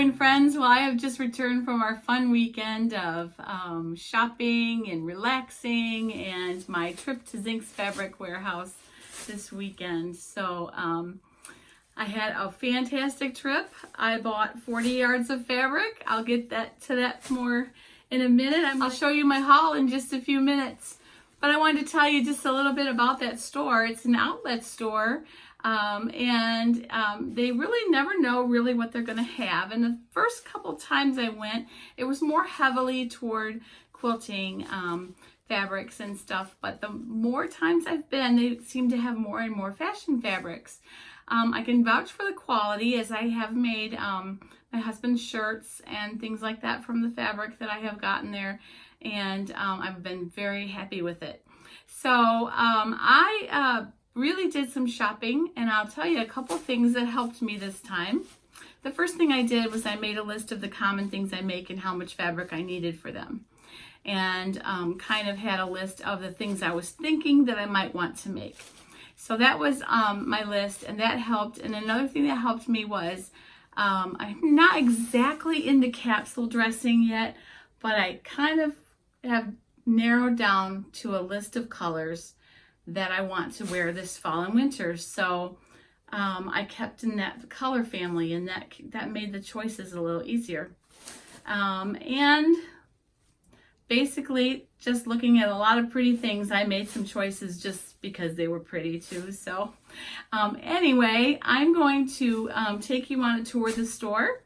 going, friends? Well, I have just returned from our fun weekend of shopping and relaxing and my trip to Zinck's Fabric Warehouse this weekend. So I had a fantastic trip. I bought 40 yards of fabric. I'll get to that more in a minute. I'll show you my haul in just a few minutes. But I wanted to tell you just a little bit about that store. It's an outlet store. They really never know really what they're going to have. And the first couple times I went, it was more heavily toward quilting fabrics and stuff. But the more times I've been, they seem to have more and more fashion fabrics. I can vouch for the quality, as I have made my husband's shirts and things like that from the fabric that I have gotten there. And I've been very happy with it. So I really did some shopping, and I'll tell you a couple things that helped me this time. The first thing I did was I made a list of the common things I make and how much fabric I needed for them, and kind of had a list of the things I was thinking that I might want to make. So that was my list, and that helped. And another thing that helped me was I'm not exactly into capsule dressing yet, but I kind of have narrowed down to a list of colors that I want to wear this fall and winter. So I kept in that color family, and that made the choices a little easier. And basically, just looking at a lot of pretty things, I made some choices just because they were pretty too. So anyway, I'm going to take you on a tour of the store.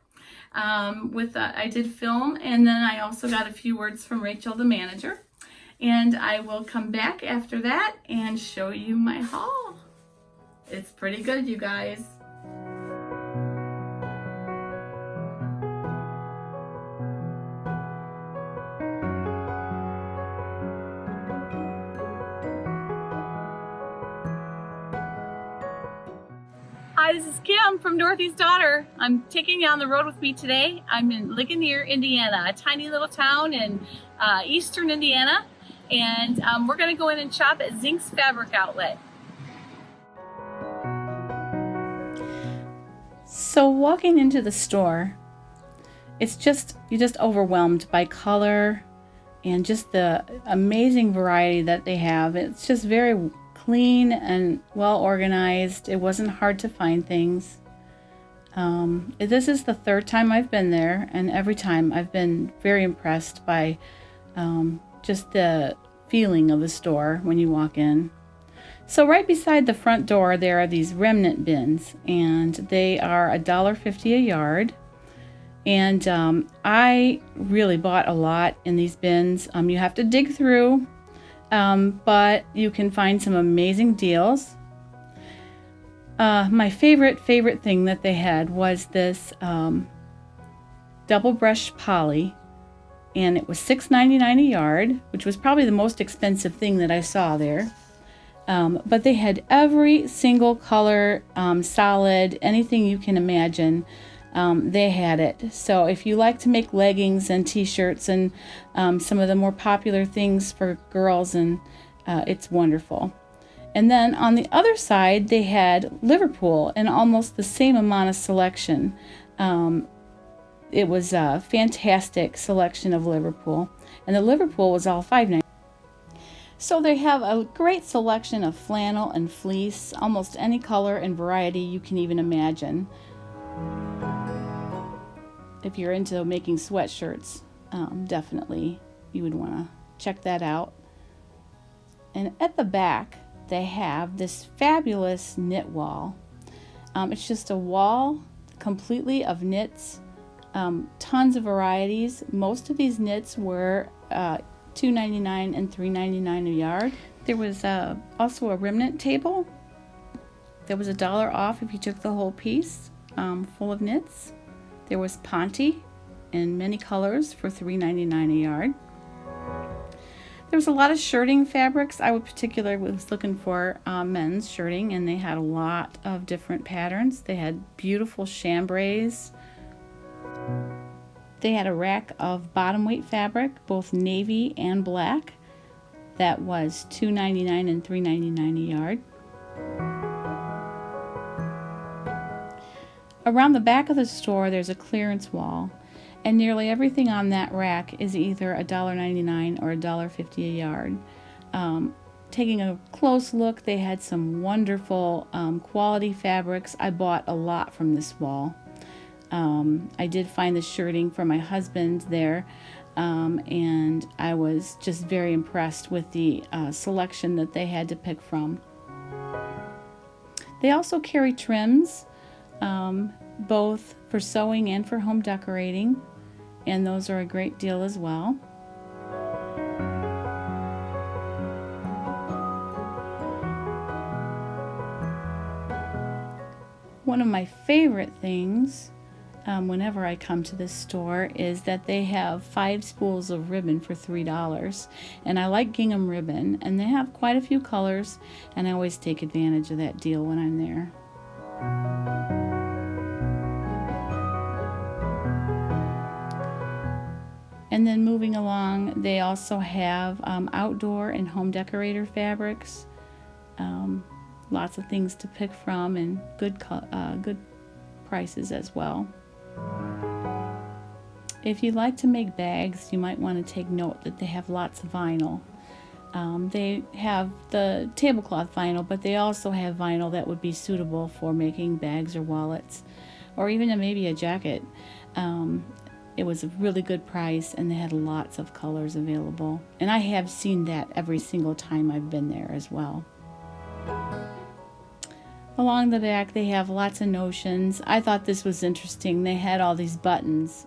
I did film, and then I also got a few words from Rachel, the manager. And I will come back after that and show you my haul. It's pretty good, you guys. Hi, this is Kim from Dorothy's Daughter. I'm taking you on the road with me today. I'm in Ligonier, Indiana, a tiny little town in eastern Indiana. And we're going to go in and shop at Zinck's Fabric Outlet. So walking into the store, you're just overwhelmed by color and just the amazing variety that they have. It's just very clean and well organized. It wasn't hard to find things. This is the third time I've been there, and every time I've been very impressed by just the feeling of the store when you walk in. So right beside the front door there are these remnant bins, and they are $1.50 a yard. And I really bought a lot in these bins. You have to dig through, but you can find some amazing deals. My favorite thing that they had was this double brush poly, and it was $6.99 a yard, which was probably the most expensive thing that I saw there. But they had every single color, solid, anything you can imagine. They had it. So if you like to make leggings and t-shirts and some of the more popular things for girls, and it's wonderful. And then on the other side, they had Liverpool and almost the same amount of selection. It was a fantastic selection of Liverpool, and the Liverpool was all $5.99. So they have a great selection of flannel and fleece, almost any color and variety you can even imagine. If you're into making sweatshirts, definitely you would want to check that out. And at the back, they have this fabulous knit wall. It's just a wall completely of knits. Tons of varieties. Most of these knits were $2.99 and $3.99 a yard. There was also a remnant table. There was $1 off if you took the whole piece full of knits. There was Ponte in many colors for $3.99 a yard. There was a lot of shirting fabrics. I particularly was looking for men's shirting, and they had a lot of different patterns. They had beautiful chambrays. They had a rack of bottom weight fabric, both navy and black. That was $2.99 and $3.99 a yard. Around the back of the store, there's a clearance wall, and nearly everything on that rack is either $1.99 or $1.50 a yard. Taking a close look, they had some wonderful quality fabrics. I bought a lot from this wall. I did find the shirting for my husband there, and I was just very impressed with the selection that they had to pick from. They also carry trims, both for sewing and for home decorating, and those are a great deal as well. One of my favorite things whenever I come to this store is that they have 5 spools of ribbon for $3, and I like gingham ribbon, and they have quite a few colors, and I always take advantage of that deal when I'm there. And then moving along, they also have outdoor and home decorator fabrics. Lots of things to pick from, and good prices as well. If you like to make bags, you might want to take note that they have lots of vinyl. They have the tablecloth vinyl, but they also have vinyl that would be suitable for making bags or wallets, or even maybe a jacket. It was a really good price, and they had lots of colors available. And I have seen that every single time I've been there as well. Along the back, they have lots of notions. I thought this was interesting. They had all these buttons.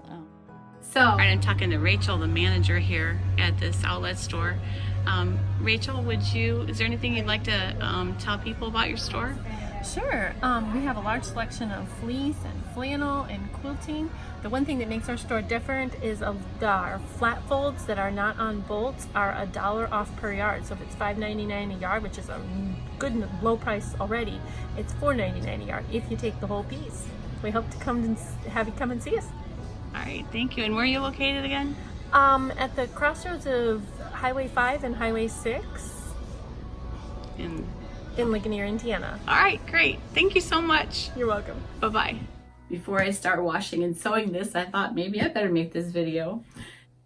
I'm talking to Rachel, the manager here at this outlet store. Rachel, is there anything you'd like to tell people about your store? Sure. We have a large selection of fleece and flannel and quilting. The one thing that makes our store different is our flat folds that are not on bolts are $1 off per yard. So if it's $5.99 a yard, which is a good and low price already, it's $4.99 a yard if you take the whole piece. We hope to have you come and see us. All right, thank you. And where are you located again? At the crossroads of Highway 5 and Highway 6 in Ligonier, Indiana. All right, great. Thank you so much. You're welcome. Bye-bye. Before I start washing and sewing this, I thought maybe I better make this video.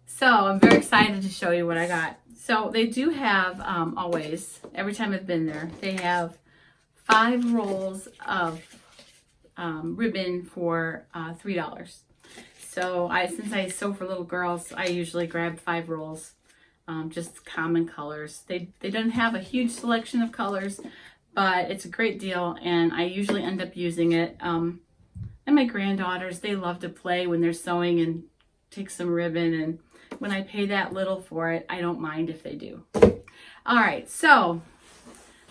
So I'm very excited to show you what I got. So they do have, always, every time I've been there, they have 5 rolls of ribbon for $3. So since I sew for little girls, I usually grab 5 rolls, just common colors. They don't have a huge selection of colors, but it's a great deal, and I usually end up using it. And my granddaughters, they love to play when they're sewing and take some ribbon, and when I pay that little for it, I don't mind if they do. All right, so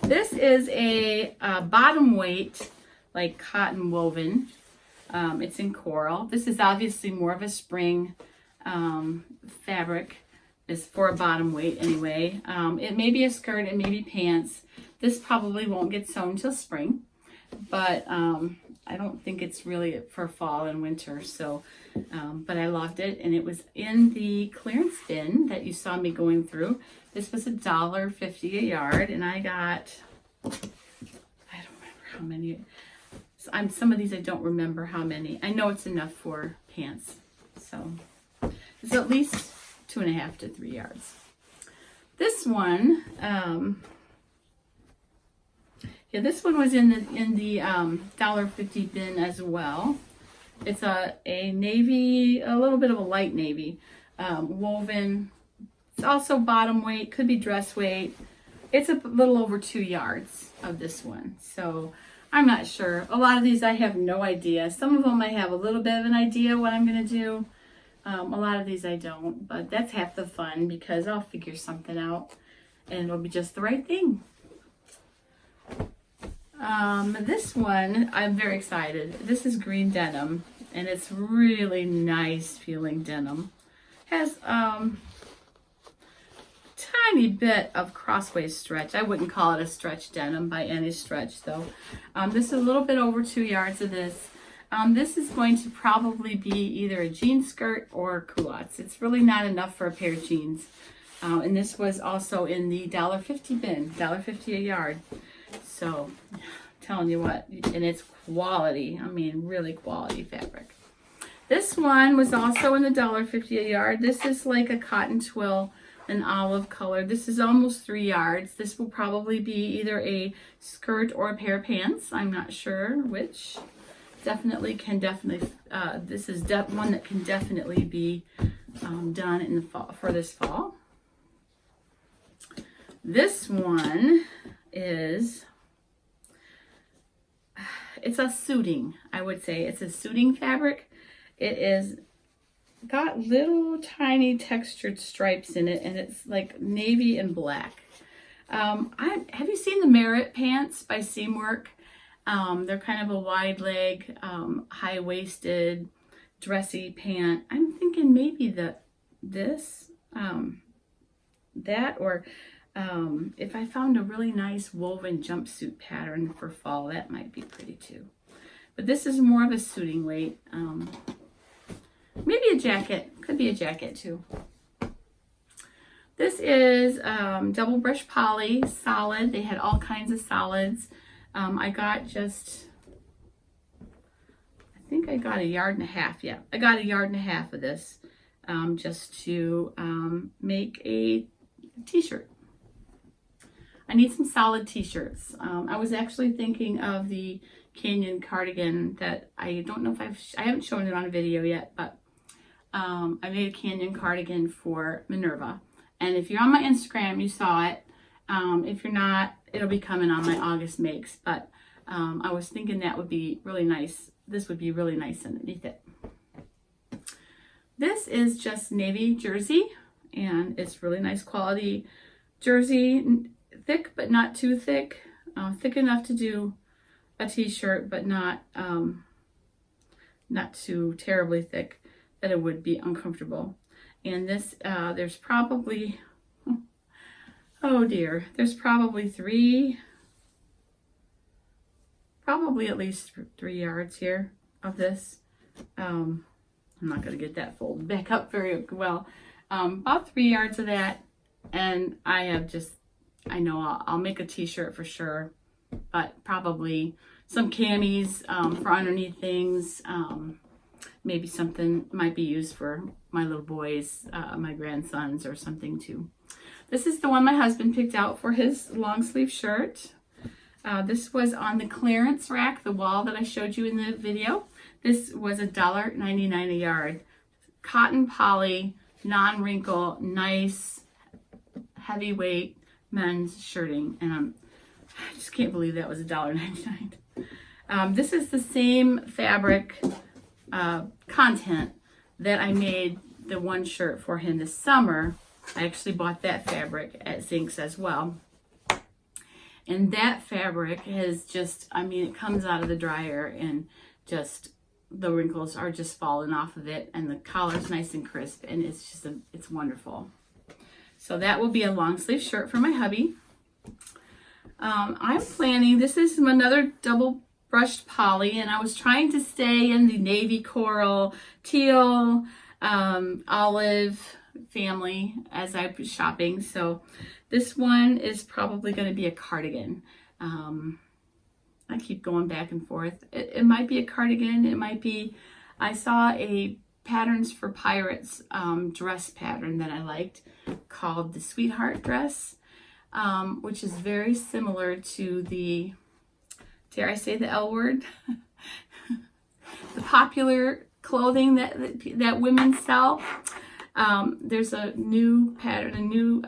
this is a bottom weight, like cotton woven. It's in coral. This is obviously more of a spring fabric. Is for a bottom weight anyway. It may be a skirt, it may be pants. This probably won't get sewn till spring, but I don't think it's really for fall and winter. So, but I loved it, and it was in the clearance bin that you saw me going through. This was $1.50 a yard, and I got, I don't remember how many. Some of these I don't remember how many. I know it's enough for pants. So it's at least 2.5 to 3 yards. This one, this one was in the $1.50 bin as well. It's a navy, a little bit of a light navy, woven. It's also bottom weight, could be dress weight. It's a little over 2 yards of this one. So I'm not sure. A lot of these I have no idea. Some of them I have a little bit of an idea what I'm going to do. A lot of these I don't, but that's half the fun because I'll figure something out and it'll be just the right thing. This one, I'm very excited. This is green denim, and it's really nice feeling denim. Has tiny bit of crossways stretch. I wouldn't call it a stretch denim by any stretch though. This is a little bit over 2 yards of this. This is going to probably be either a jean skirt or culottes. It's really not enough for a pair of jeans. And this was also in the $1.50 bin, $1.50 a yard. So telling you what, and it's quality. I mean, really quality fabric. This one was also in the $1.50 a yard. This is like a cotton twill, an olive color. This is almost 3 yards. This will probably be either a skirt or a pair of pants. I'm not sure which. This is one that can definitely be done in the fall, for this fall. This one is, it's a suiting, I would say. It's a suiting fabric. It is got little tiny textured stripes in it, and it's like navy and black. Have you seen the Merit pants by Seamwork? They're kind of a wide leg, high-waisted, dressy pant. I'm thinking maybe that or if I found a really nice woven jumpsuit pattern for fall, that might be pretty too. But this is more of a suiting weight. Maybe a jacket. Could be a jacket too. This is double brush poly, solid. They had all kinds of solids. I think I got 1.5 yards. Yeah, I got 1.5 yards of this just to make a t-shirt. I need some solid t-shirts. I was actually thinking of the Canyon cardigan that I don't know if I haven't shown it on a video yet, but I made a Canyon cardigan for Minerva. And if you're on my Instagram, you saw it. If you're not, it'll be coming on my August makes. But I was thinking that would be really nice. This would be really nice underneath it. This is just navy jersey, and it's really nice quality jersey. Thick, but not too thick. Thick enough to do a t-shirt, but not too terribly thick that it would be uncomfortable. And this, there's probably, oh dear, there's probably at least 3 yards here of this. I'm not going to get that folded back up very well. About 3 yards of that, and I know I'll make a t-shirt for sure, but probably some camis for underneath things. Maybe something might be used for my little boys, my grandsons, or something too. This is the one my husband picked out for his long sleeve shirt. This was on the clearance rack, the wall that I showed you in the video. This was $1.99 a yard. Cotton poly, non-wrinkle, nice, heavyweight men's shirting. And I just can't believe that was $1.99. This is the same fabric content that I made the one shirt for him this summer. I actually bought that fabric at Zinck's as well. And that fabric has just, I mean, it comes out of the dryer and just the wrinkles are just falling off of it, and the collar's nice and crisp, and it's just it's wonderful. So that will be a long sleeve shirt for my hubby. I'm planning, this is another double brushed poly, and I was trying to stay in the navy coral, teal, olive family as I was shopping. So this one is probably going to be a cardigan. I keep going back and forth. It might be a cardigan. It might be, I saw a Patterns for Pirates dress pattern that I liked called the Sweetheart dress, which is very similar to the, dare I say the L word? The popular clothing that women sell. There's a new pattern, a new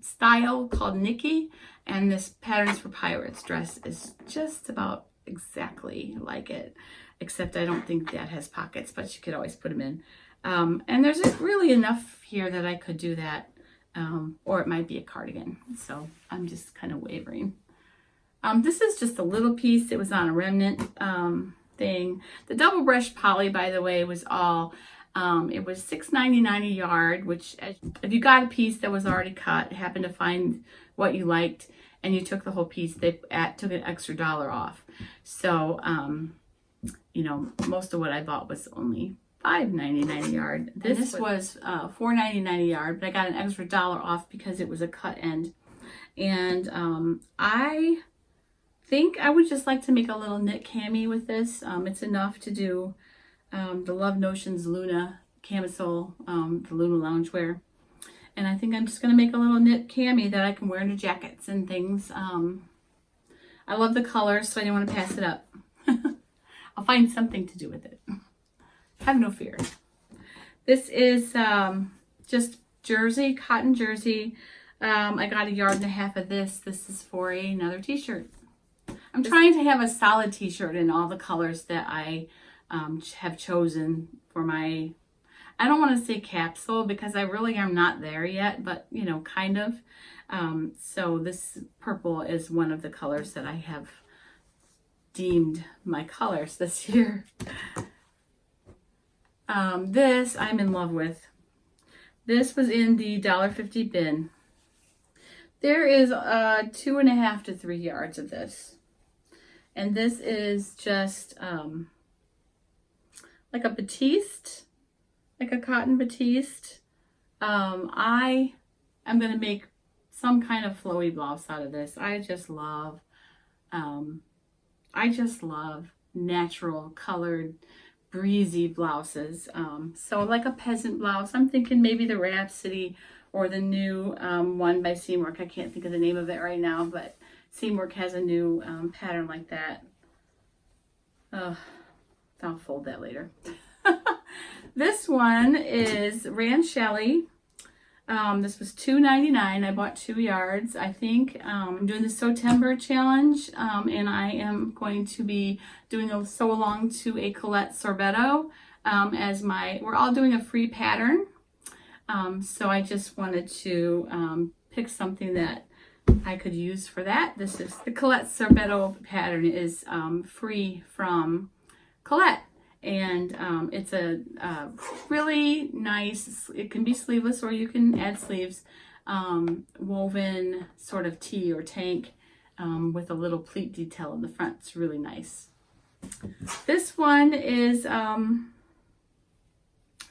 style called Nikki, and this Patterns for Pirates dress is just about exactly like it, except I don't think that has pockets, but you could always put them in. And there's really enough here that I could do that, or it might be a cardigan. So I'm just kind of wavering. This is just a little piece. It was on a remnant thing. The double brush poly, by the way, was all, it was $6.99 a yard, which if you got a piece that was already cut, happened to find what you liked, and you took the whole piece, they took an extra $1 off. So, you know, most of what I bought was only $5.99 a yard. This was $4.99 a yard, but I got an extra $1 off because it was a cut end. And I think I would just like to make a little knit cami with this. It's enough to do the Love Notions Luna camisole, the Luna loungewear. And I think I'm just going to make a little knit cami that I can wear into jackets and things. I love the colors, so I didn't want to pass it up. I'll find something to do with it. Have no fear. This is just jersey, cotton jersey. I got 1.5 yards of this. This is for another t-shirt. I'm trying to have a solid t-shirt in all the colors that I have chosen for my, I don't want to say capsule because I really am not there yet, but you know, kind of. So this purple is one of the colors that I have deemed my colors this year. This I'm in love with. This was in the $1.50 bin. There is 2.5 to 3 yards of this. And this is just like a batiste, like a cotton batiste. I am going to make some kind of flowy blouse out of this. I just love natural colored breezy blouses. So like a peasant blouse. I'm thinking maybe the Rhapsody or the new one by Seamwork. I can't think of the name of it right now, but Seamwork has a new pattern like that. I'll fold that later. This one is Ranchelle. This was $2.99. I bought 2 yards. I think I'm doing the September challenge, and I am going to be doing a sew along to a Colette sorbetto as my. We're all doing a free pattern, so I just wanted to pick something that I could use for that. This is the Colette sorbetto pattern is free from Colette. And it's a really nice, it can be sleeveless or you can add sleeves, woven sort of tee or tank with a little pleat detail in the front. It's really nice. This one is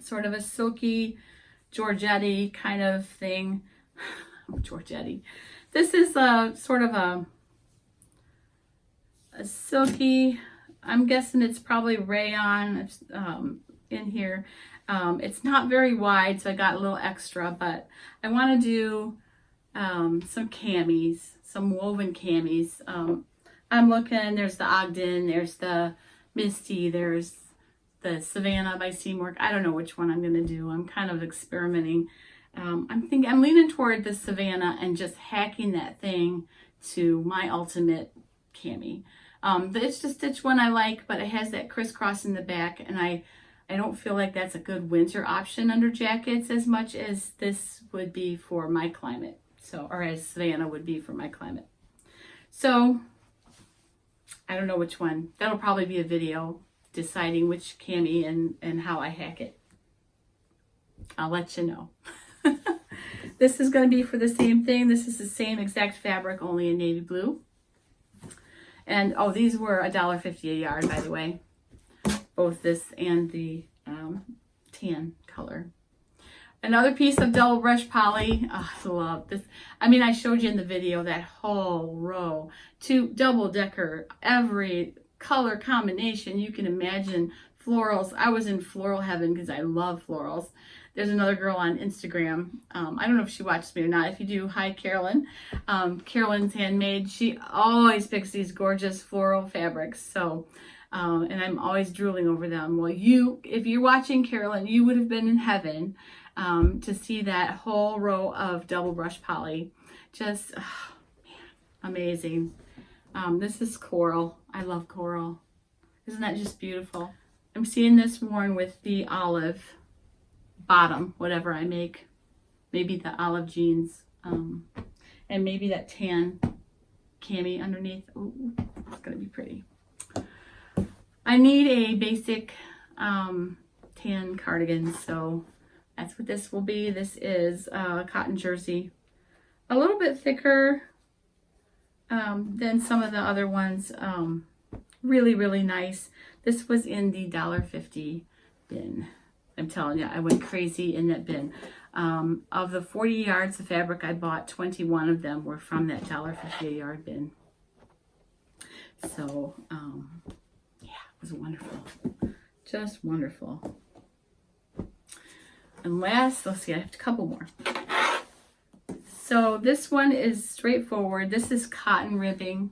sort of a silky Georgette kind of thing. Georgette. This is sort of a silky, I'm guessing it's probably rayon in here. It's not very wide, so I got a little extra, but I want to do some camis, some woven camis. I'm looking, there's the Ogden, there's the Misty, there's the Savannah by Seamwork. I don't know which one I'm going to do. I'm kind of experimenting. I'm leaning toward the Savannah and just hacking that thing to my ultimate cami. The Itch to Stitch one I like, but it has that crisscross in the back, and I don't feel like that's a good winter option under jackets as much as this would be for my climate. So, or as Savannah would be for my climate. So, I don't know which one. That'll probably be a video deciding which cami and how I hack it. I'll let you know. This is going to be for the same thing. This is the same exact fabric, only in navy blue. And, oh, these were $1.50 a yard, by the way. Both this and the tan color. Another piece of double brush poly. Oh, I love this. I mean, I showed you in the video that whole row. 2 double decker, every color combination you can imagine. Florals. I was in floral heaven because I love florals. There's another girl on Instagram. I don't know if she watches me or not. If you do, hi, Carolyn. Carolyn's Handmade. She always picks these gorgeous floral fabrics. So, and I'm always drooling over them. Well, if you're watching, Carolyn, you would have been in heaven to see that whole row of double brush poly. Just, oh, man, amazing. This is coral. I love coral. Isn't that just beautiful? I'm seeing this worn with the olive bottom, whatever I make, maybe the olive jeans, and maybe that tan cami underneath. Ooh, it's gonna be pretty. I need a basic tan cardigan, so that's what this will be. This is cotton jersey, a little bit thicker than some of the other ones. Really, really nice. This was in the $1.50 bin. I'm telling you, I went crazy in that bin. Of the 40 yards of fabric I bought, 21 of them were from that $1.50 a yard bin. So, yeah, it was wonderful. Just wonderful. And last, let's see, I have a couple more. So this one is straightforward. This is cotton ribbing.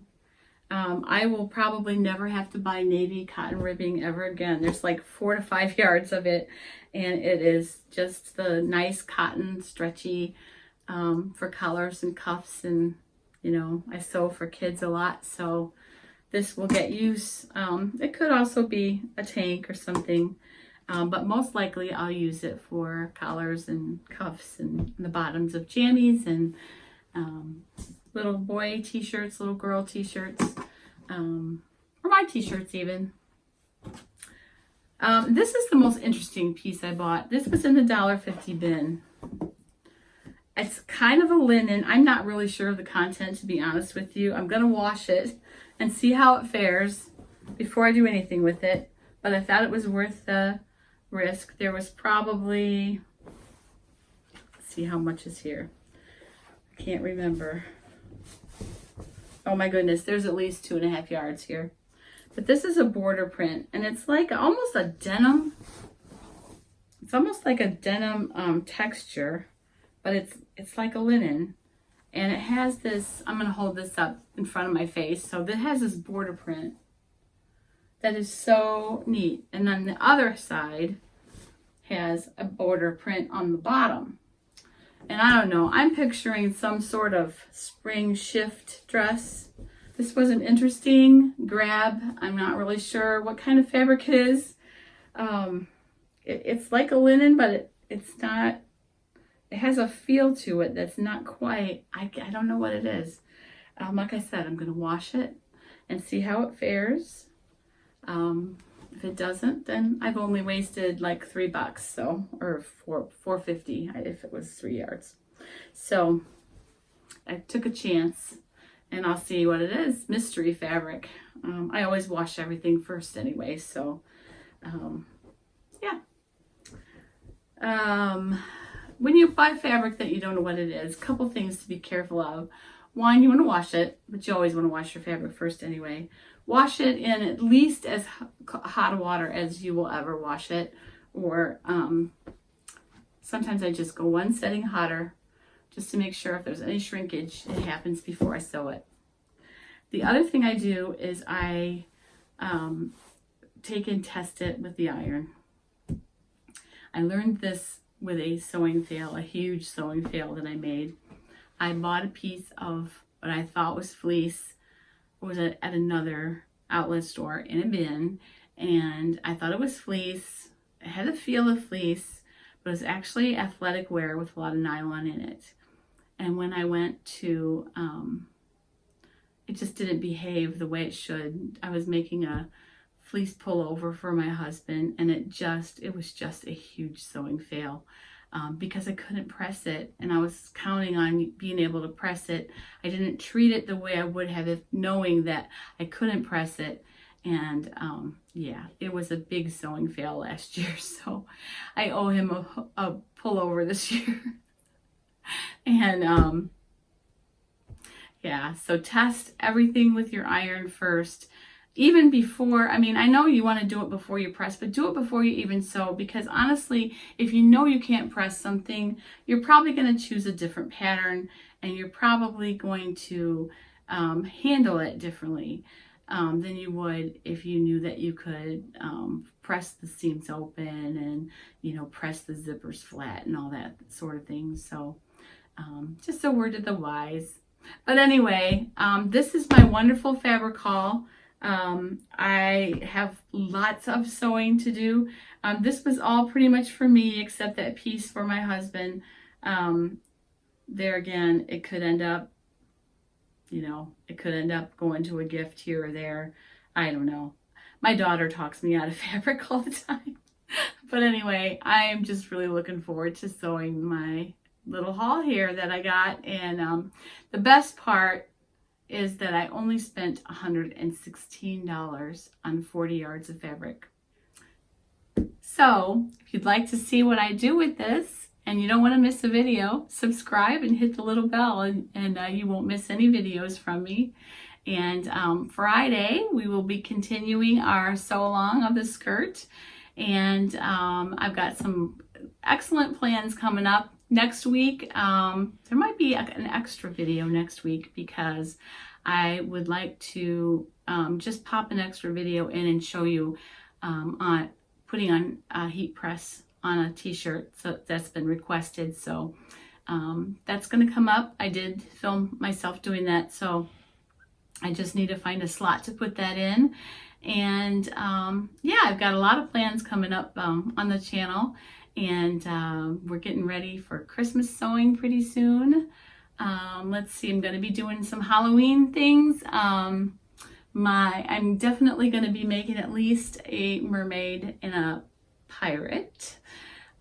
I will probably never have to buy navy cotton ribbing ever again. There's like 4 to 5 yards of it, and it is just the nice cotton, stretchy, for collars and cuffs, and you know, I sew for kids a lot, so this will get use. It could also be a tank or something, but most likely I'll use it for collars and cuffs and the bottoms of jammies and little boy t-shirts, little girl t-shirts, or my t-shirts even. This is the most interesting piece I bought. This was in the $1.50 bin. It's kind of a linen. I'm not really sure of the content, to be honest with you. I'm going to wash it and see how it fares before I do anything with it. But I thought it was worth the risk. There was probably, let's see how much is here. I can't remember. Oh my goodness, there's at least 2.5 yards here. But this is a border print, and it's like almost a denim. It's almost like a denim texture, but it's like a linen. And it has this, I'm going to hold this up in front of my face. So it has this border print that is so neat. And then the other side has a border print on the bottom. And I don't know, I'm picturing some sort of spring shift dress. This was an interesting grab. I'm not really sure what kind of fabric it is. It's like a linen, but it's not, it has a feel to it that's not quite, I don't know what it is. Like I said, I'm going to wash it and see how it fares. If it doesn't, then I've only wasted like $3, so, or $4.50 if it was 3 yards. So I took a chance, and I'll see what it is. Mystery fabric. I always wash everything first anyway, so yeah. When you buy fabric that you don't know what it is, a couple things to be careful of. One, you want to wash it, but you always want to wash your fabric first anyway. Wash it in at least as hot water as you will ever wash it. Or sometimes I just go one setting hotter just to make sure if there's any shrinkage, it happens before I sew it. The other thing I do is I take and test it with the iron. I learned this with a sewing fail, a huge sewing fail that I made. I bought a piece of what I thought was fleece. Was at another outlet store in a bin, and I thought it was fleece. It had the feel of fleece, but it was actually athletic wear with a lot of nylon in it. And when I went to, it just didn't behave the way it should. I was making a fleece pullover for my husband, and it was just a huge sewing fail. Because I couldn't press it, and I was counting on being able to press it. I didn't treat it the way I would have if knowing that I couldn't press it. And yeah, it was a big sewing fail last year, so I owe him a pullover this year. And yeah, so test everything with your iron first. Even before, I mean, I know you want to do it before you press, but do it before you even sew, because honestly, if you know you can't press something, you're probably going to choose a different pattern, and you're probably going to handle it differently than you would if you knew that you could press the seams open and, you know, press the zippers flat and all that sort of thing. So just a word to the wise. But anyway, this is my wonderful fabric haul. I have lots of sewing to do. This was all pretty much for me, except that piece for my husband. There again, it could end up, you know, it could end up going to a gift here or there. I don't know. My daughter talks me out of fabric all the time. But anyway, I'm just really looking forward to sewing my little haul here that I got. And the best part is that I only spent $116 on 40 yards of fabric. So if you'd like to see what I do with this and you don't want to miss a video, subscribe and hit the little bell, and you won't miss any videos from me. And Friday, we will be continuing our sew along of the skirt. And I've got some excellent plans coming up next week. There might be an extra video next week because I would like to just pop an extra video in and show you on putting on a heat press on a t-shirt. So that's been requested. So that's going to come up. I did film myself doing that. So I just need to find a slot to put that in. And yeah, I've got a lot of plans coming up on the channel, and we're getting ready for Christmas sewing pretty soon. Let's see, I'm going to be doing some Halloween things. I'm definitely going to be making at least a mermaid and a pirate.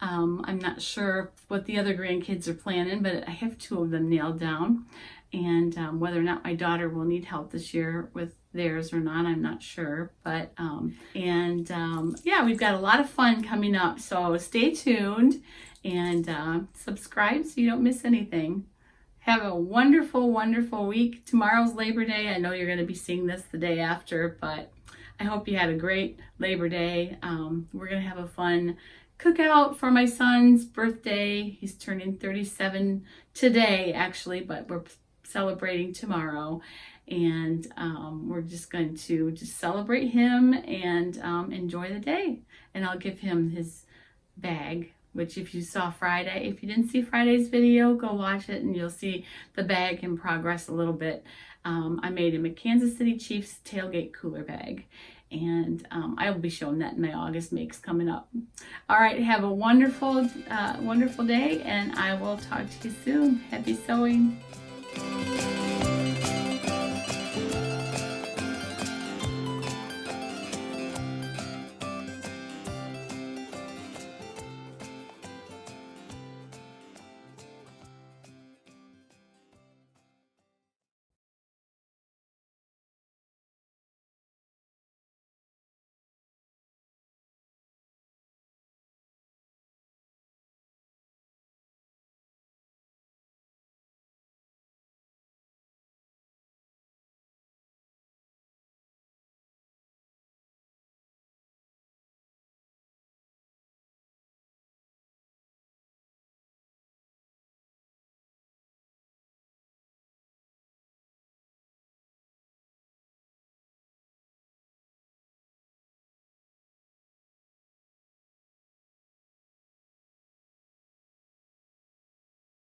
I'm not sure what the other grandkids are planning, but I have 2 of them nailed down. And whether or not my daughter will need help this year with theirs or not, I'm not sure. But yeah, we've got a lot of fun coming up. So stay tuned and subscribe so you don't miss anything. Have a wonderful, wonderful week. Tomorrow's Labor Day. I know you're going to be seeing this the day after, but I hope you had a great Labor Day. We're going to have a fun cookout for my son's birthday. He's turning 37 today, actually, but we're celebrating tomorrow. And we're just going to just celebrate him and enjoy the day. And I'll give him his bag, which if you saw Friday, if you didn't see Friday's video, go watch it and you'll see the bag in progress a little bit. I made him a Kansas City Chiefs tailgate cooler bag. And I will be showing that in my August makes coming up. All right, have a wonderful, wonderful day, and I will talk to you soon. Happy sewing.